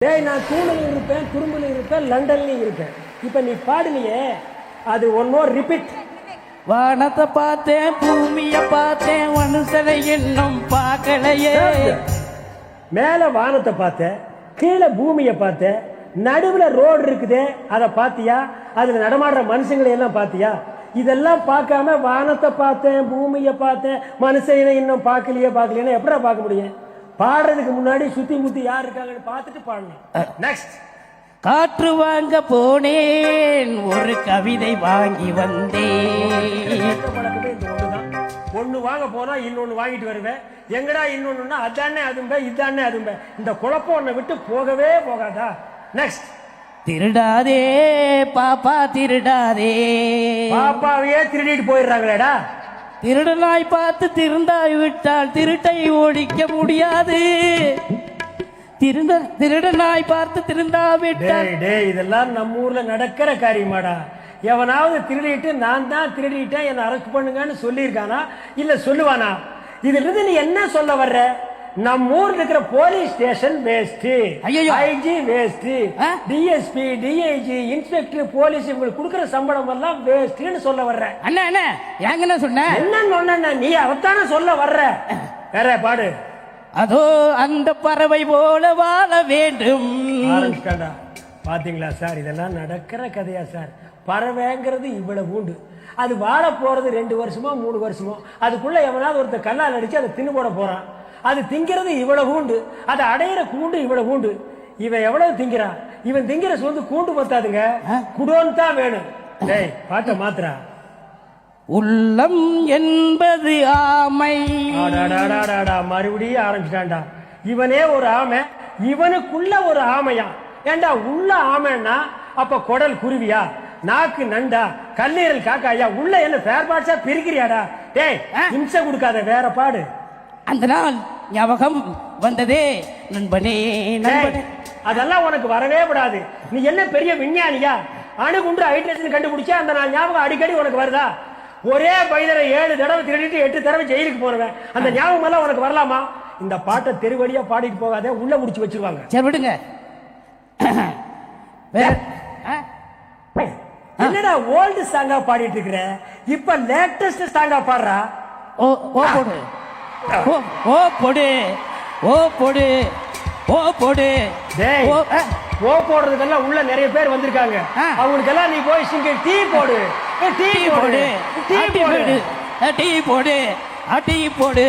டேய், நான் தூணில் இருப்பேன், துரும்புல இருப்பேன், லண்டன்லயும் இருப்பேன். இப்ப நீ பாடுனியே, அது ஒன் மோர் ரிப்பீட். வானத்தை பார்த்தேன், பூமிய பார்த்தேன், மனுஷனை இன்னும் பார்க்கலையே. மேல வானத்தை பார்த்தேன், கீழே பூமியை பார்த்தேன், நடுவுல ரோடு இருக்குதே அதை பாத்தியா? அதுல நடமாடுற மனுஷங்களை எல்லாம் பாத்தியா? இதெல்லாம் பார்க்காம வானத்தை பார்த்தேன், பூமியை பார்த்தேன், மனுஷனை இன்னும் பார்க்கலையே எப்படா பார்க்க முடியும்? பாடுறதுக்கு முன்னாடி சுத்தி முத்தி யார் இருக்காங்கன்னு பார்த்துட்டு பாடணும். நெக்ஸ்ட். காற்று வாங்க போனேன், ஒரு கவிதை வாங்கி வந்தேன். ஒண்ணு வாங்க போனா இன்னொன்னு வாங்கிட்டு வருவேன். எங்கடா இன்னொன்னுன்னா அதானே அதும்ப இதானே அதும்ப. இந்த குழப்பம் உன்னை விட்டு போகவே போகாதா? நெக்ஸ்ட். திருடாதே பாப்பா திருடாதே. பாப்பாவையே திருடிட்டு போயிடுறாங்களேடா. திருடனாய் பார்த்து திருந்தாய் விட்டால் திருட்டை ஓடிக்க முடியாது. திருடனாய் பார்த்து திருந்தா விட்டால். இதெல்லாம் நம்ம ஊர்ல நடக்கிற காரியமாடா? எவனாவது திருடிட்டு நான் தான் திருடிட்டேன் என்ன அரெஸ்ட் பண்ணுங்கன்னு சொல்லியிருக்கானா இல்ல சொல்லுவானா? இதுல இருந்து நீ என்ன சொல்ல வர்ற? நம்ம ஊர்ல இருக்கிற police station waste, IG waste, DSP, DIG, inspector, police இவங்களுக்கு கொடுக்கிற சம்பளம் எல்லாம் வேஸ்ட்னு சொல்ல வர்ற. அண்ணா என்ன எங்க சொன்ன? என்ன நீ அவத்தான சொல்ல வர்ற? வேற பாடு. அதோ அந்த பறவை போல வாழ வேண்டும். பாத்தீங்களா சார், இதெல்லாம் நடக்கிற கதையா சார்? பறவைங்கிறது இவ்வளவு உண்டு, அது வாழ போறது 2 வருஷமோ 3 வருஷமோ, அதுக்குள்ள எவனாவது ஒருத்தர் கல்லால் அடிச்சு அதை தின்னு போட போறான். அது திங்கிறது இவ்வளவு உண்டு, அதை அடையிற கூண்டு இவ்வளவு உண்டு. இவன் எவ்வளவு திங்கிறான்? இவன் திங்கிற சொந்து கூண்டு பத்தாதுங்க, குடோன் தான் வேணும். டேய் பாட்ட மாத்திரா. உள்ளம் என்பது ஆமை. மறுபடியும் ஆரம்பிச்சிட்டான்டா. இவனே ஒரு ஆமை, இவனுக்குள்ள ஒரு ஆமையா? ஏண்டா உள்ள ஆமைன்னா அப்ப குடல் குருவியா, நாக்கு நண்டா, கல்லீரல் காக்காயா? உள்ள என்ன ஃபேர் பார்ட்ஸா பிரிக்கிறியாடா? டேய் இம்சை கொடுக்காத, வேற பாடு. அந்த நாள் ஞாபகம் வந்ததே நண்பனே நண்பனே. அதெல்லாம் உனக்கு வரவே விடாது. நீ என்ன பெரிய விஞ்ஞானியா? அணுகுண்டு ஹைட்ரஜன் கண்டுபிடிச்சா அந்த நாள் ஞாபகம் அடிக்கடி உனக்கு வருதா? ஒரே பைதரை 7 தடவை திருடிட்டு 8 தடவை ஜெயிலுக்கு போறவன், அந்த ஞாபகம் எல்லாம் உனக்கு வரலாமா? இந்த பாட்டை தெருவழியா பாடிட்டு போகாத, உள்ள முடிச்சு வச்சிருவாங்க. சரி விடுங்க. என்னடா ஓல்டு சாங்கா பாடிட்டு இருக்கிற, இப்ப லேட்டஸ்ட் சாங்கா பாடுறா? ஓ ஓ போடு, ஓ போடு, ஓ போடு, ஓ போடு. டேய் ஓ போடுறதுக்கெல்லாம் உள்ள நிறைய பேர் வந்திருக்காங்க. அவங்களுக்கெல்லாம் நீ போய் சிங்க டீ போடு, டீ போடு, டீ போடு, டீ போடு, டீ போடு.